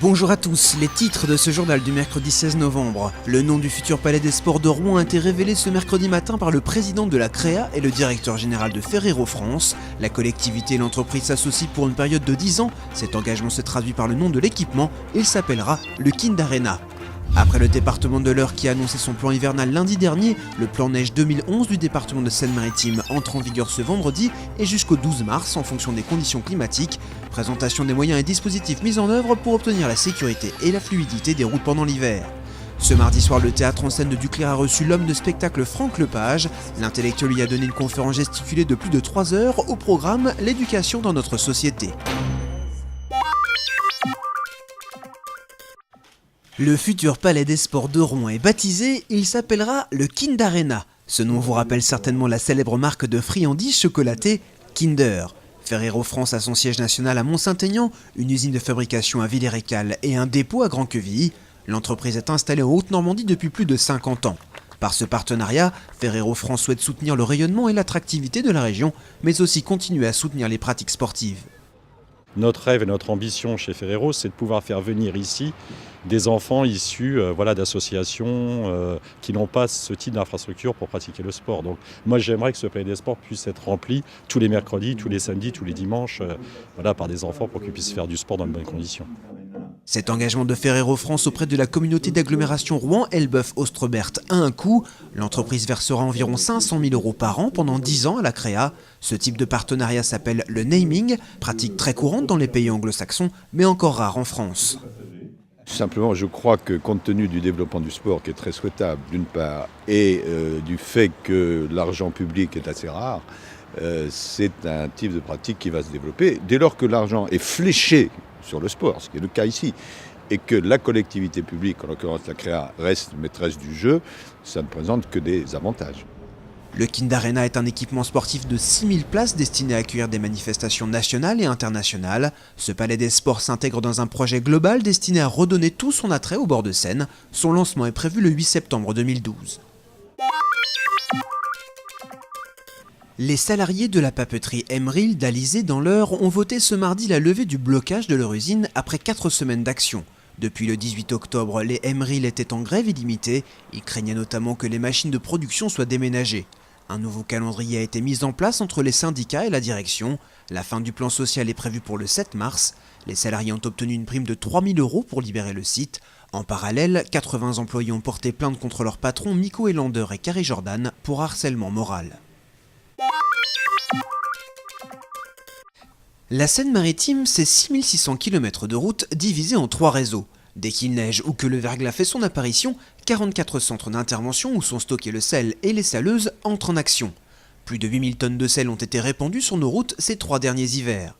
Bonjour à tous, les titres de ce journal du mercredi 16 novembre. Le nom du futur palais des sports de Rouen a été révélé ce mercredi matin par le président de la CREA et le directeur général de Ferrero France. La collectivité et l'entreprise s'associent pour une période de 10 ans. Cet engagement se traduit par le nom de l'équipement. Il s'appellera le Kind Arena. Après le département de l'Eure qui a annoncé son plan hivernal lundi dernier, le plan neige 2011 du département de Seine-Maritime entre en vigueur ce vendredi et jusqu'au 12 mars en fonction des conditions climatiques. Présentation des moyens et dispositifs mis en œuvre pour obtenir la sécurité et la fluidité des routes pendant l'hiver. Ce mardi soir, le théâtre en scène de Duclair a reçu l'homme de spectacle Franck Lepage. L'intellectuel lui a donné une conférence gesticulée de plus de 3 heures au programme « L'éducation dans notre société ». Le futur palais des sports de Rouen est baptisé, il s'appellera le Kind Arena. Ce nom vous rappelle certainement la célèbre marque de friandises chocolatées Kinder. Ferrero France a son siège national à Mont-Saint-Aignan, une usine de fabrication à Villers-Récal et un dépôt à Grand-Quevilly. L'entreprise est installée en Haute-Normandie depuis plus de 50 ans. Par ce partenariat, Ferrero France souhaite soutenir le rayonnement et l'attractivité de la région, mais aussi continuer à soutenir les pratiques sportives. Notre rêve et notre ambition chez Ferrero, c'est de pouvoir faire venir ici des enfants issus d'associations qui n'ont pas ce type d'infrastructure pour pratiquer le sport. Donc moi j'aimerais que ce palais des sports puisse être rempli tous les mercredis, tous les samedis, tous les dimanches par des enfants pour qu'ils puissent faire du sport dans de bonnes conditions. Cet engagement de Ferrero France auprès de la communauté d'agglomération Rouen-Elbeuf-Ostrebert a un coût. L'entreprise versera environ 500 000 € par an pendant 10 ans à la CREA. Ce type de partenariat s'appelle le naming, pratique très courante dans les pays anglo-saxons, mais encore rare en France. Simplement, je crois que compte tenu du développement du sport, qui est très souhaitable d'une part, et du fait que l'argent public est assez rare, c'est un type de pratique qui va se développer. Dès lors que l'argent est fléché sur le sport, ce qui est le cas ici, et que la collectivité publique, en l'occurrence la CREA, reste maîtresse du jeu, ça ne présente que des avantages. Le Kind Arena est un équipement sportif de 6000 places destiné à accueillir des manifestations nationales et internationales. Ce palais des sports s'intègre dans un projet global destiné à redonner tout son attrait au bord de Seine. Son lancement est prévu le 8 septembre 2012. Les salariés de la papeterie Emeril d'Alizé dans l'Eure ont voté ce mardi la levée du blocage de leur usine après 4 semaines d'action. Depuis le 18 octobre, les Emeril étaient en grève illimitée. Ils craignaient notamment que les machines de production soient déménagées. Un nouveau calendrier a été mis en place entre les syndicats et la direction. La fin du plan social est prévue pour le 7 mars. Les salariés ont obtenu une prime de 3 000 € pour libérer le site. En parallèle, 80 employés ont porté plainte contre leurs patrons Miko Elander et Carrie Jordan pour harcèlement moral. La Seine-Maritime, c'est 6600 km de route divisés en 3 réseaux. Dès qu'il neige ou que le verglas fait son apparition, 44 centres d'intervention où sont stockés le sel et les saleuses entrent en action. Plus de 8000 tonnes de sel ont été répandues sur nos routes ces 3 derniers hivers.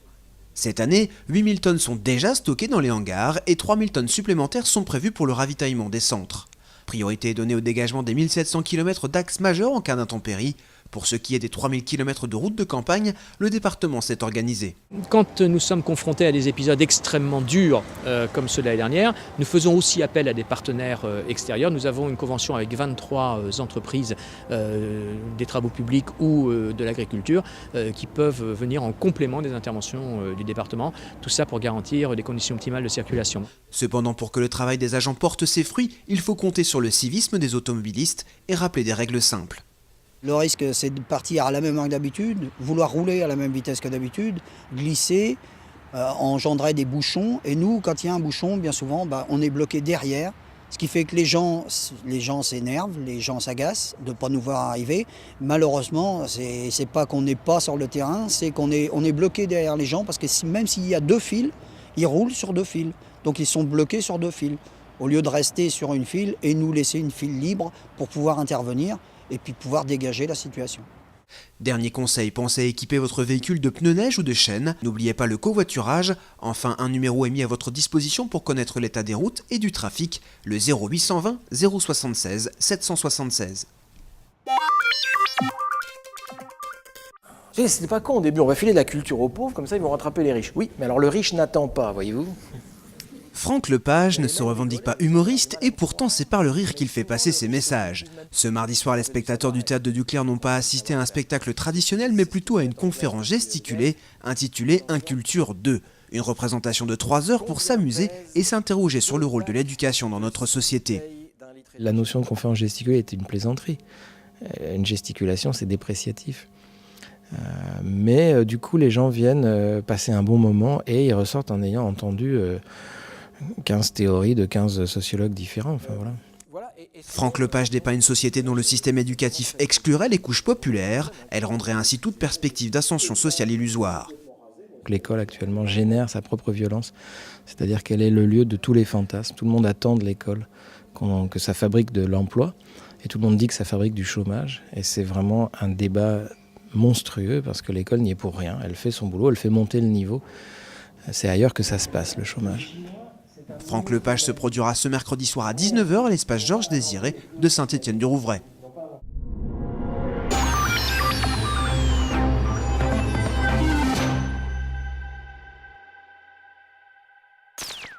Cette année, 8000 tonnes sont déjà stockées dans les hangars et 3000 tonnes supplémentaires sont prévues pour le ravitaillement des centres. Priorité est donnée au dégagement des 1700 km d'axes majeurs en cas d'intempéries. Pour ce qui est des 3000 km de routes de campagne, le département s'est organisé. Quand nous sommes confrontés à des épisodes extrêmement durs, comme ceux de l'année dernière, nous faisons aussi appel à des partenaires extérieurs. Nous avons une convention avec 23 entreprises des travaux publics ou de l'agriculture qui peuvent venir en complément des interventions du département. Tout ça pour garantir des conditions optimales de circulation. Cependant, pour que le travail des agents porte ses fruits, il faut compter sur le civisme des automobilistes et rappeler des règles simples. Le risque, c'est de partir à la même heure que d'habitude, vouloir rouler à la même vitesse que d'habitude, glisser, engendrer des bouchons. Et nous, quand il y a un bouchon, bien souvent, on est bloqué derrière. Ce qui fait que les gens s'énervent, les gens s'agacent de ne pas nous voir arriver. Malheureusement, c'est pas qu'on n'est pas sur le terrain, c'est qu'on est bloqué derrière les gens parce que même s'il y a 2 fils, ils roulent sur 2 fils. Donc ils sont bloqués sur 2 fils. Au lieu de rester sur une file et nous laisser une file libre pour pouvoir intervenir et puis pouvoir dégager la situation. Dernier conseil, pensez à équiper votre véhicule de pneus neige ou de chaînes. N'oubliez pas le covoiturage. Enfin, un numéro est mis à votre disposition pour connaître l'état des routes et du trafic, le 0820 076 776. C'était pas con au début, on va filer de la culture aux pauvres, comme ça ils vont rattraper les riches. Oui, mais alors le riche n'attend pas, voyez-vous. Franck Lepage ne se revendique pas humoriste et pourtant c'est par le rire qu'il fait passer ses messages. Ce mardi soir, les spectateurs du théâtre de Duclair n'ont pas assisté à un spectacle traditionnel mais plutôt à une conférence gesticulée intitulée Inculture 2. Une représentation de 3 heures pour s'amuser et s'interroger sur le rôle de l'éducation dans notre société. La notion de conférence gesticulée était une plaisanterie. Une gesticulation, c'est dépréciatif. Mais du coup, les gens viennent passer un bon moment et ils ressortent en ayant entendu 15 théories de 15 sociologues différents. Enfin, voilà. Franck Lepage dépeint une société dont le système éducatif exclurait les couches populaires. Elle rendrait ainsi toute perspective d'ascension sociale illusoire. L'école actuellement génère sa propre violence, c'est-à-dire qu'elle est le lieu de tous les fantasmes. Tout le monde attend de l'école que ça fabrique de l'emploi et tout le monde dit que ça fabrique du chômage. Et c'est vraiment un débat monstrueux parce que l'école n'y est pour rien. Elle fait son boulot, elle fait monter le niveau. C'est ailleurs que ça se passe, le chômage. Franck Lepage se produira ce mercredi soir à 19h à l'espace Georges Désiré de Saint-Étienne-du-Rouvray.